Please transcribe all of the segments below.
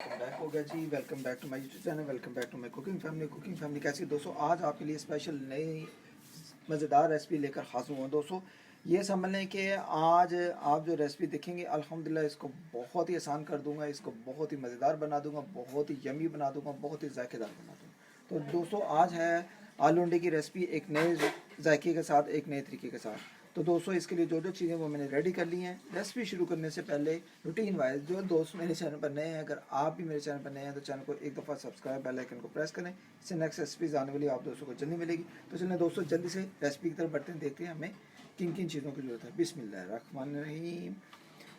Back हो गया जी। Welcome back to my YouTube channel, welcome back to my cooking family. कैसी दोस्तों, आज आपके लिए स्पेशल नई मज़ेदार रेसिपी लेकर हाजिर हुआ दोस्तों। ये समझ लें कि आज आप जो रेसिपी देखेंगे अल्हम्दुलिल्लाह इसको बहुत ही आसान कर दूंगा, इसको बहुत ही मज़ेदार बना दूंगा, बहुत ही यमी बना दूंगा, बहुत ही जायकेदार बना दूंगा। तो दोस्तों आज है आलू अंडे की रेसिपी, एक नए जायके के साथ, एक नए तरीके के साथ। तो दोस्तों इसके लिए जो जो चीज़ें वो मैंने रेडी कर ली हैं। रेसिपी शुरू करने से पहले रूटीन वाइज जो दोस्त मेरे चैनल पर नए हैं, अगर आप भी मेरे चैनल पर नए हैं तो चैनल को एक दफ़ा सब्सक्राइब, बेल आइकन को प्रेस करें। इससे नेक्स्ट रेसिपीज आने वाली आप दोस्तों को जल्दी मिलेगी। तो चलिए दोस्तों जल्दी से रेसिपी की तरफ बढ़ते हैं, देखते हैं हमें किन किन चीज़ों की ज़रूरत है। बिस्मिल्लाहिर्रहमानिर्रहीम।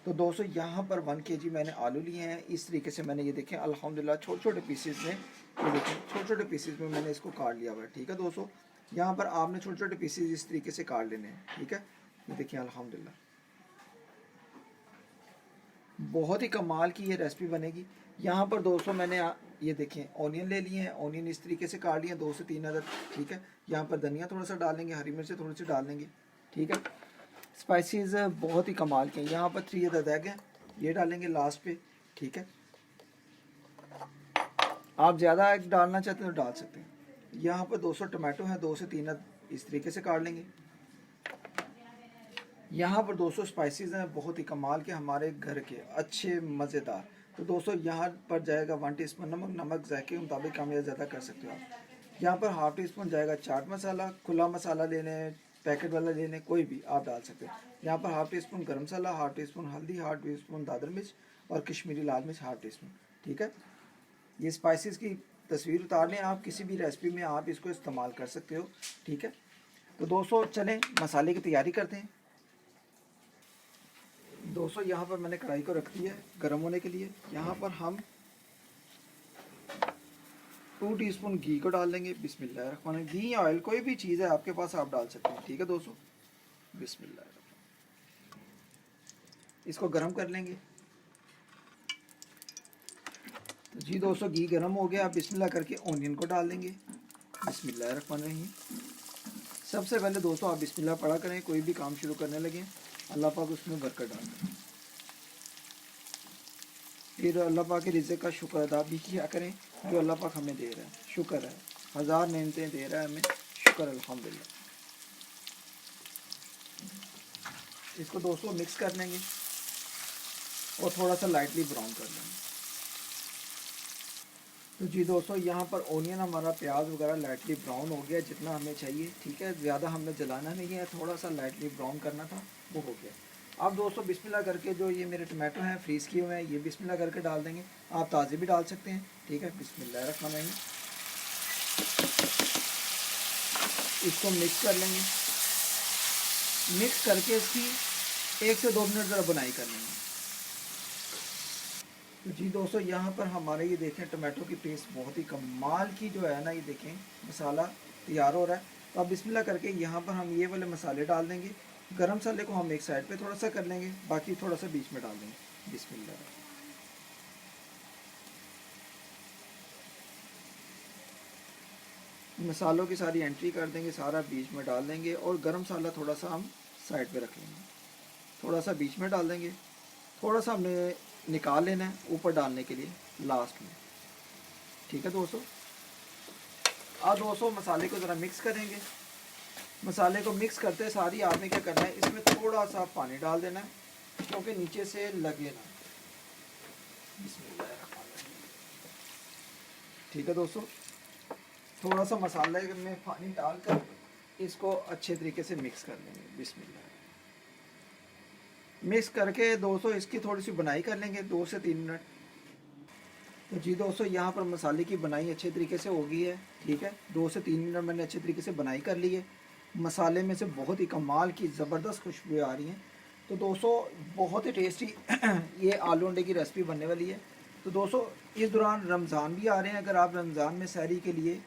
तो दोस्तों यहाँ पर 1 kg मैंने आलू लिए हैं। इस तरीके से मैंने ये देखें अल्हम्दुलिल्लाह छोटे छोटे पीसेस में, ये देखें छोटे छोटे पीसेस में मैंने इसको काट लिया हुआ है। ठीक है दोस्तों, यहाँ पर आपने छोटे छोटे पीसेस इस तरीके से काट लेने हैं। ठीक है, ये देखिए अल्हम्दुलिल्लाह बहुत ही कमाल की ये रेसिपी बनेगी। यहाँ पर दोस्तों मैंने ये देखें ऑनियन ले लिए हैं, ऑनियन इस तरीके से काट लिए हैं 2 से 3 अदद। ठीक है, यहाँ पर धनिया थोड़ा सा डाल लेंगे, हरी मिर्च थोड़ी सी डाल लेंगे। ठीक है, स्पाइसेस बहुत ही कमाल के हैं। यहाँ पर 3 अदद एग हैं, ये डालेंगे लास्ट पे। ठीक है, आप ज़्यादा एग डालना चाहते हैं तो डाल सकते हैं। यहाँ पर 200 टमाटो हैं, 2 से 3 अदद इस तरीके से काट लेंगे। यहाँ पर 200 स्पाइसेस हैं बहुत ही कमाल के, हमारे घर के अच्छे मज़ेदार। तो दोस्तों यहाँ पर जाएगा 1 टीस्पून नमक, नमक जायके के मुताबिक कम या ज़्यादा कर सकते हो आप। यहाँ पर ½ टीस्पून जाएगा चाट मसाला, खुला मसाला लेने पैकेट वाला लेने कोई भी आप डाल सकते हो। यहाँ पर ½ टीस्पून गर्म मसाला, ½ टीस्पून हल्दी, ½ टीस्पून दादर मिर्च और कश्मीरी लाल मिर्च ½ टीस्पून। ठीक है, ये स्पाइसेस की तस्वीर उतार लें, आप किसी भी रेसिपी में आप इसको इस्तेमाल कर सकते हो। ठीक है, तो दोस्तों चलें मसाले की तैयारी करते हैं। दोस्तों यहाँ पर मैंने कढ़ाई को रख दिया है गर्म होने के लिए। यहाँ पर हम 2 टीस्पून घी को डाल देंगे। बिस्मिल्लाह, घी या ऑयल कोई भी चीज़ है आपके पास आप डाल सकते हैं। ठीक है दोस्तों, बिस्मिल्लाह, इसको गर्म कर लेंगे। तो जी दोस्तों घी गर्म हो गया, आप बिस्मिल्लाह करके ऑनियन को डाल देंगे। बिस्मिल्लाह। सबसे पहले दोस्तों आप बिस्मिल्लाह पढ़ा करें, कोई भी काम शुरू करने लगे, अल्लाह पाक उसमें बरकत डाल दें। फिर अल्लाह पाक के रिज़्क़ का शुक्र अदा भी किया करें जो अल्लाह पाक हमें दे रहा है। शुक्र है, 1000 नेमतें दे रहा है हमें, शुक्र अल्हम्दुलिल्लाह। इसको दोस्तों मिक्स कर लेंगे और थोड़ा सा लाइटली ब्राउन कर लेंगे। तो जी दोस्तों यहाँ पर ओनियन हमारा प्याज वगैरह लाइटली ब्राउन हो गया जितना हमें चाहिए। ठीक है, ज़्यादा हमने जलाना नहीं है, थोड़ा सा लाइटली ब्राउन करना था, वो हो गया। अब दोस्तों बिस्मिल्लाह करके जो ये मेरे टमाटो हैं फ्रीज़ किए हुए हैं, ये बिस्मिल्लाह करके डाल देंगे। आप ताज़े भी डाल सकते हैं। ठीक है, बिस्मिल्लाह रखना नहीं, इसको मिक्स कर लेंगे। मिक्स करके इसकी 1 से 2 मिनट ज़रा बुनाई कर लेंगे। तो जी दोस्तों यहाँ पर हमारे ये देखें टमाटो की पेस्ट बहुत ही कमाल की जो है ना, ये देखें मसाला तैयार हो रहा है। तो अब बिस्मिल्लाह करके यहाँ पर हम ये वाले मसाले डाल देंगे। गरम मसाले को हम एक साइड पे थोड़ा सा कर लेंगे, बाकी थोड़ा सा बीच में डाल देंगे। बिस्मिल्लाह, मसालों की सारी एंट्री कर देंगे, सारा बीच में डाल देंगे। और गरम मसाला थोड़ा सा हम साइड पे रख लेंगे, थोड़ा सा बीच में डाल देंगे, थोड़ा सा हमने निकाल लेना है ऊपर डालने के लिए लास्ट में। ठीक है दोस्तों, अब दोस्तों मसाले को ज़रा मिक्स करेंगे। मसाले को मिक्स करते सारी आपने क्या करना है, इसमें थोड़ा सा पानी डाल देना है क्योंकि नीचे से लगे ना। ठीक है दोस्तों, थोड़ा सा मसाले में पानी डालकर इसको अच्छे तरीके से मिक्स कर लेंगे। बिस्मिल्लाह, मिक्स करके दोस्तों इसकी थोड़ी सी बनाई कर लेंगे 2 से 3 मिनट। तो जी दोस्तों यहाँ पर मसाले की बनाई अच्छे तरीके से हो गई है। ठीक है, 2 से 3 मिनट मैंने अच्छे तरीके से बनाई कर ली है। मसाले में से बहुत ही कमाल की ज़बरदस्त खुशबू आ रही हैं। तो दोस्तों बहुत ही टेस्टी ये आलू अंडे की रेसिपी बनने वाली है। तो दोस्तों इस दौरान रमज़ान भी आ रहे हैं, अगर आप रमज़ान में सहरी के लिए,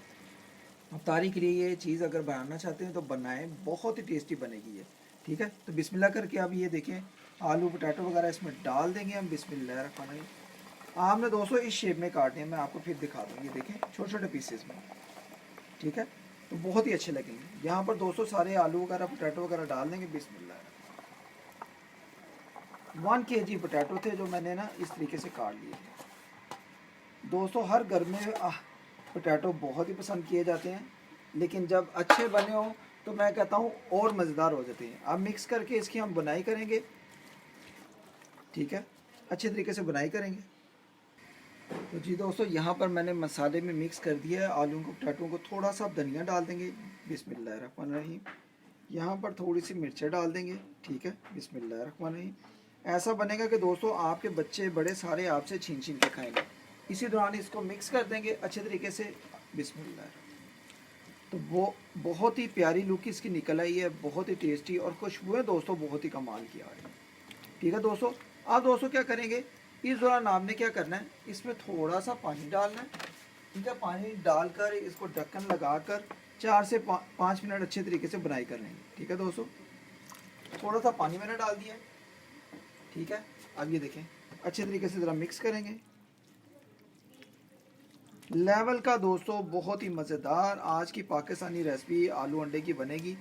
अफ्तारी के लिए ये चीज़ अगर बनाना चाहते हैं तो बनाएं, बहुत ही टेस्टी बनेगी ये। ठीक है, तो बिस्मिल्लाह करके अब ये देखें आलू पोटैटो वगैरह इसमें डाल देंगे हम। बिस्मिल्लाह रखना, आपने दोस्तों इस शेप में काटने हैं, मैं आपको फिर दिखा दूँ। ये देखें छोटे छोटे पीसेस में। ठीक है, तो बहुत ही अच्छे लगेंगे। यहाँ पर दोस्तों सारे आलू वगैरह पोटैटो वगैरह डाल देंगे। बिस्मिल्लाह, 1 kg पोटैटो थे जो मैंने ना इस तरीके से काट लिए थे। दोस्तों हर घर में पोटैटो बहुत ही पसंद किए जाते हैं, लेकिन जब अच्छे बने हों तो मैं कहता हूँ और मज़ेदार हो जाते हैं। अब मिक्स करके इसकी हम बुनाई करेंगे, ठीक है, अच्छे तरीके से बुनाई करेंगे। तो जी दोस्तों यहाँ पर मैंने मसाले में मिक्स कर दिया है आलू को, पोटैटो को। थोड़ा सा धनिया डाल देंगे, बिस्मिल्लाहिर्रहमानिर्रहीम। यहाँ पर थोड़ी सी मिर्चें डाल देंगे, ठीक है, बिस्मिल्लाहिर्रहमानिर्रहीम। ऐसा बनेगा कि दोस्तों आपके बच्चे बड़े सारे आपसे छीन छीन के खाएंगे। इसी दौरान इसको मिक्स कर देंगे अच्छे तरीके से, बिस्मिल्लाह। तो वो बहुत ही प्यारी लुक इसकी निकल आई है, बहुत ही टेस्टी, और खुशबुएं दोस्तों बहुत ही कमाल की आ रही है। ठीक है दोस्तों, आप दोस्तों क्या करेंगे, इस दौरान आपने क्या करना है, इसमें थोड़ा सा पानी डालना है, ठीक है। पानी डालकर इसको ढक्कन लगाकर 4 से 5 मिनट अच्छे तरीके से बुनाई कर लेंगे, ठीक है दोस्तों। थोड़ा सा पानी मैंने डाल दिया है, ठीक है। अब ये देखें, अच्छे तरीके से ज़रा मिक्स करेंगे। लेवल का दोस्तों बहुत ही मज़ेदार आज की पाकिस्तानी रेसिपी आलू अंडे की बनेगी,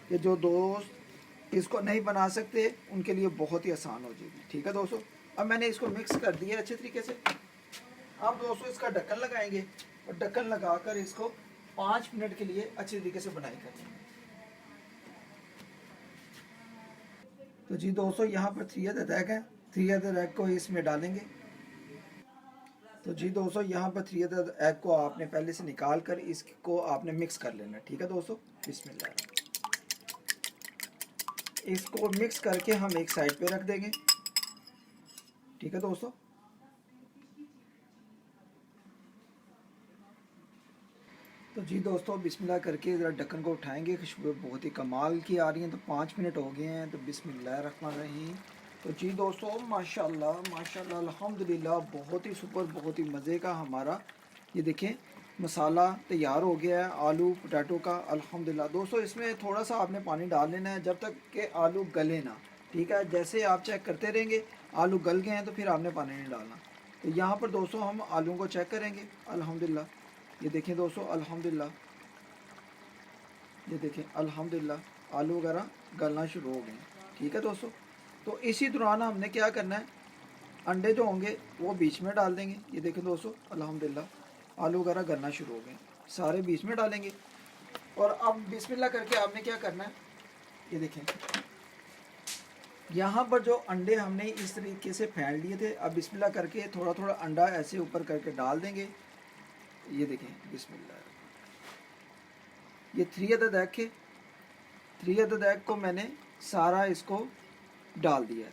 कि जो दोस्त इसको नहीं बना सकते उनके लिए बहुत ही आसान हो जाएगी, ठीक है दोस्तों। अब मैंने इसको मिक्स कर दिया अच्छे तरीके से। अब दोस्तों इसका ढक्कन लगाएंगे, और ढक्कन लगाकर इसको 5 मिनट के लिए अच्छे तरीके से बनाई करेंगे। तो जी दोस्तों यहाँ पर 3 अदद एग है, 3 अदद एग को इसमें डालेंगे। तो जी दोस्तों यहाँ पर 3 अदद एग को आपने पहले से निकाल कर इसको आपने मिक्स कर लेना, ठीक है दोस्तों। बिस्मिल्लाह। इसको मिक्स करके हम एक साइड पे रख देंगे, ठीक है दोस्तों। तो जी दोस्तों बिस्मिल्लाह करके ज़रा ढक्कन को उठाएंगे, खुशबू बहुत ही कमाल की आ रही हैं। तो 5 मिनट हो गए हैं, तो बिस्मिल्लाह रहमान रहीम। तो जी दोस्तों माशाल्लाह माशाल्लाह अल्हम्दुलिल्लाह, बहुत ही सुपर, बहुत ही मज़े का हमारा ये देखें मसाला तैयार हो गया है आलू पोटैटो का, अल्हम्दुलिल्लाह। दोस्तों इसमें थोड़ा सा आपने पानी डाल लेना है जब तक कि आलू गले ना, ठीक है। जैसे आप चेक करते रहेंगे आलू गल गए हैं तो फिर आपने पानी नहीं डालना। तो यहाँ पर दोस्तों हम आलू को चेक करेंगे, अल्हम्दुलिल्लाह। ये देखें दोस्तों अल्हम्दुलिल्लाह, ये देखें अल्हम्दुलिल्लाह आलू वगैरह गलना शुरू हो गए हैं, ठीक है दोस्तों। तो इसी दौरान हमने क्या करना है, अंडे जो होंगे वो बीच में डाल देंगे। ये देखें दोस्तों अल्हम्दुलिल्लाह आलू वगैरह गलना शुरू हो गए, सारे बीच में डालेंगे। और अब बिस्मिल्लाह करके आपने क्या करना है, ये देखें यहाँ पर जो अंडे हमने इस तरीके से फेंट लिए थे, अब बिस्मिल्लाह करके थोड़ा थोड़ा अंडा ऐसे ऊपर करके डाल देंगे। ये देखें बिस्मिल्लाह, ये 3 अदद एग के 3 अदद एग को मैंने सारा इसको डाल दिया है,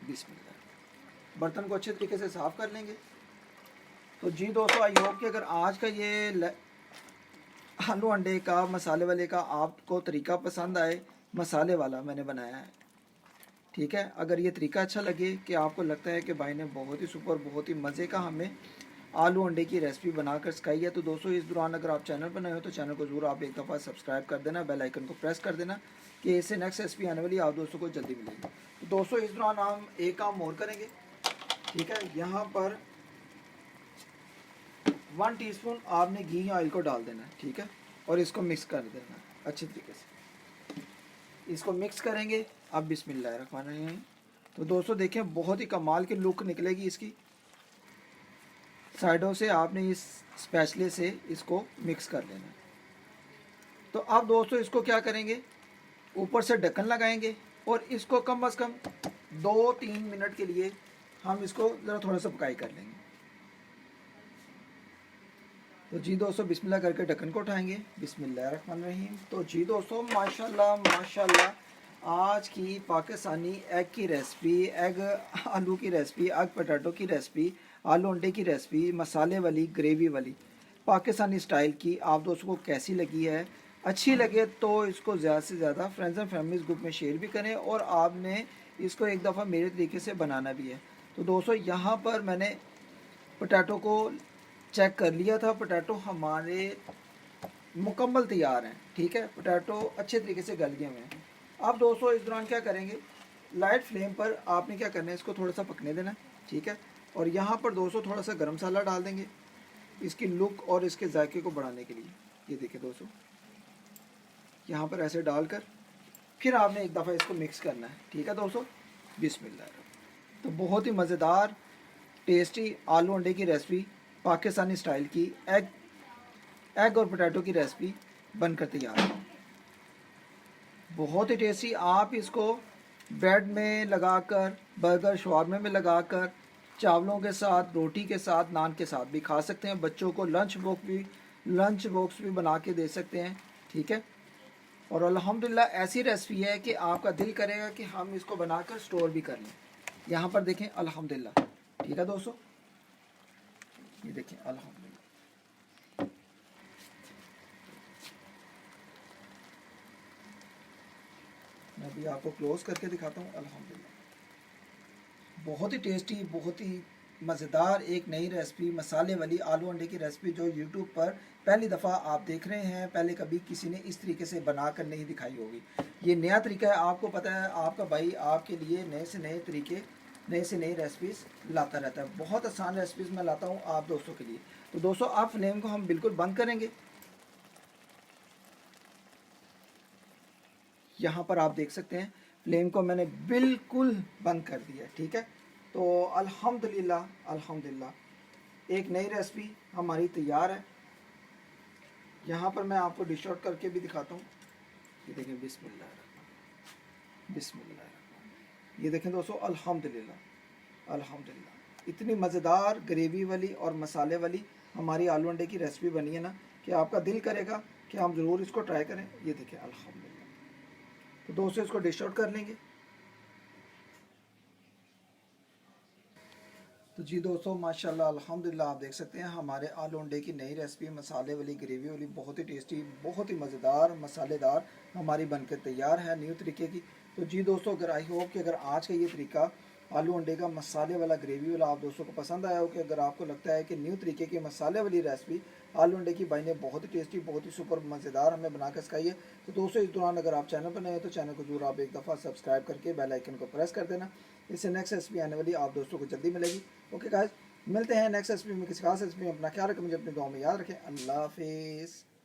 बिस्मिल्लाह। बर्तन को अच्छे तरीके से साफ़ कर लेंगे। तो जी दोस्तों आई होप कि अगर आज का ये आलू अंडे का मसाले वाले का आपको तरीका पसंद आए, मसाले वाला मैंने बनाया है, ठीक है। अगर ये तरीका अच्छा लगे कि आपको लगता है कि भाई ने बहुत ही सुपर, बहुत ही मज़े का हमें आलू अंडे की रेसिपी बनाकर सिखाई है, तो दोस्तों इस दौरान अगर आप चैनल पर नए हो तो चैनल को ज़रूर आप एक दफ़ा सब्सक्राइब कर देना, बेल आइकन को प्रेस कर देना, कि इससे नेक्स्ट रेसिपी आने वाली आप दोस्तों को जल्दी मिलेगी। तो दोस्तों इस दौरान हम एक काम और करेंगे, ठीक है। यहाँ पर 1 टीस्पून आपने घी ऑयल को डाल देना है, ठीक है, और इसको मिक्स कर देना है अच्छे तरीके से। इसको मिक्स करेंगे। अब बिस्मिल्लाहिर्रहमानिर्रहीम। तो दोस्तों देखें बहुत ही कमाल की लुक निकलेगी इसकी। साइडों से आपने इस स्पैचुले से इसको मिक्स कर लेना है। तो अब दोस्तों इसको क्या करेंगे, ऊपर से ढक्कन लगाएंगे और इसको कम से कम 2-3 मिनट के लिए हम इसको ज़रा थोड़ा सा पकाई कर लेंगे। तो जी दोस्तों बिस्मिल्लाह करके ढक्कन को उठाएंगे, बिस्मिल्लाहिर्रहमानिर्रहीम। तो जी दोस्तों माशाल्लाह माशाल्लाह आज की पाकिस्तानी एग की रेसिपी, एग आलू की रेसिपी, एग पोटैटो की रेसिपी, आलू अंडे की रेसिपी, मसाले वाली ग्रेवी वाली पाकिस्तानी स्टाइल की आप दोस्तों को कैसी लगी है। अच्छी लगे तो इसको ज़्यादा से ज़्यादा फ्रेंड्स एंड फैमिलीज़ ग्रुप में शेयर भी करें, और आपने इसको एक दफ़ा मेरे तरीके से बनाना भी है। तो दोस्तों यहाँ पर मैंने पोटैटो को चेक कर लिया था, पोटैटो हमारे मुकम्मल तैयार हैं, ठीक है। पोटैटो अच्छे तरीके से गल गए हुए हैं। अब दोस्तों इस दौरान क्या करेंगे, लाइट फ्लेम पर आपने क्या करना है, इसको थोड़ा सा पकने देना, ठीक है। और यहाँ पर दोस्तों थोड़ा सा गरम मसाला डाल देंगे इसकी लुक और इसके जायके को बढ़ाने के लिए। ये देखिए दोस्तों यहाँ पर ऐसे डालकर फिर आपने एक दफ़ा इसको मिक्स करना है, ठीक है दोस्तों। बिस्मिल्लाह। तो बहुत ही मज़ेदार टेस्टी आलू अंडे की रेसिपी पाकिस्तानी स्टाइल की एग और पोटैटो की रेसिपी बनकर तैयार है। बहुत ही टेस्टी। आप इसको ब्रेड में लगाकर, बर्गर शवारमे में लगाकर, चावलों के साथ, रोटी के साथ, नान के साथ भी खा सकते हैं। बच्चों को लंच बॉक्स भी बना के दे सकते हैं। ठीक है। और अल्हम्दुलिल्लाह ऐसी रेसिपी है कि आपका दिल करेगा कि हम इसको बनाकर स्टोर भी कर लें। यहाँ पर देखें अल्हम्दुलिल्लाह। ठीक है दोस्तों, ये देखें अल्हम्दुलिल्लाह। मैं अभी आपको क्लोज करके दिखाता हूँ। अल्हम्दुलिल्लाह बहुत ही टेस्टी, बहुत ही मज़ेदार एक नई रेसिपी, मसाले वाली आलू अंडे की रेसिपी जो यूट्यूब पर पहली दफ़ा आप देख रहे हैं। पहले कभी किसी ने इस तरीके से बनाकर नहीं दिखाई होगी। ये नया तरीका है। आपको पता है आपका भाई आपके लिए नए से नए तरीके, नए से नई रेसिपीज़ लाता रहता है। बहुत आसान रेसिपीज़ मैं लाता हूँ आप दोस्तों के लिए। तो दोस्तों आप फ्लेम को हम बिल्कुल बंद करेंगे। यहाँ पर आप देख सकते हैं फ्लेम को मैंने बिल्कुल बंद कर दिया। ठीक है। तो अल्हम्दुलिल्लाह एक नई रेसिपी हमारी तैयार है। यहाँ पर मैं आपको डिश आउट करके भी दिखाता हूँ। ये देखें, बिस्मिल्लाह। ये देखें दोस्तों, अल्हम्दुलिल्लाह इतनी मज़ेदार ग्रेवी वाली और मसाले वाली हमारी आलू अंडे की रेसिपी बनी है ना कि आपका दिल करेगा कि हम ज़रूर इसको ट्राई करें। ये देखें अल्हम्दुलिल्लाह। तो दोस्तों इसको डिश आउट कर लेंगे। तो जी दोस्तों माशाल्लाह अल्हम्दुलिल्लाह आप देख सकते हैं हमारे आलू अंडे की नई रेसिपी, मसाले वाली, ग्रेवी वाली, बहुत ही टेस्टी, बहुत ही मज़ेदार, मसालेदार हमारी बनकर तैयार है न्यू तरीके की। तो जी दोस्तों अगर आई होप कि अगर आज का ये तरीका आलू अंडे का मसाले वाला, ग्रेवी वाला आप दोस्तों को पसंद आया हो, कि अगर आपको लगता है कि न्यू तरीके की मसाले वाली रेसिपी आलू अंडे की भाई ने बहुत ही टेस्टी, बहुत ही सुपर मज़ेदार हमें बना कर सिखाई है। तो दोस्तों इस दौरान अगर आप चैनल पर नए हैं तो चैनल को जरूर आप एक दफ़ा सब्सक्राइब करके बेल आइकन को प्रेस कर देना। इससे नेक्स्ट रेसिपी आने वाली आप दोस्तों को जल्दी मिलेगी। ओके गाइस, मिलते हैं नेक्स्ट रेसिपी में, किसी खास रेसिपी में। अपना ख्याल रखें, मुझे अपने दुआ में याद रखें। अल्लाह हाफिज़।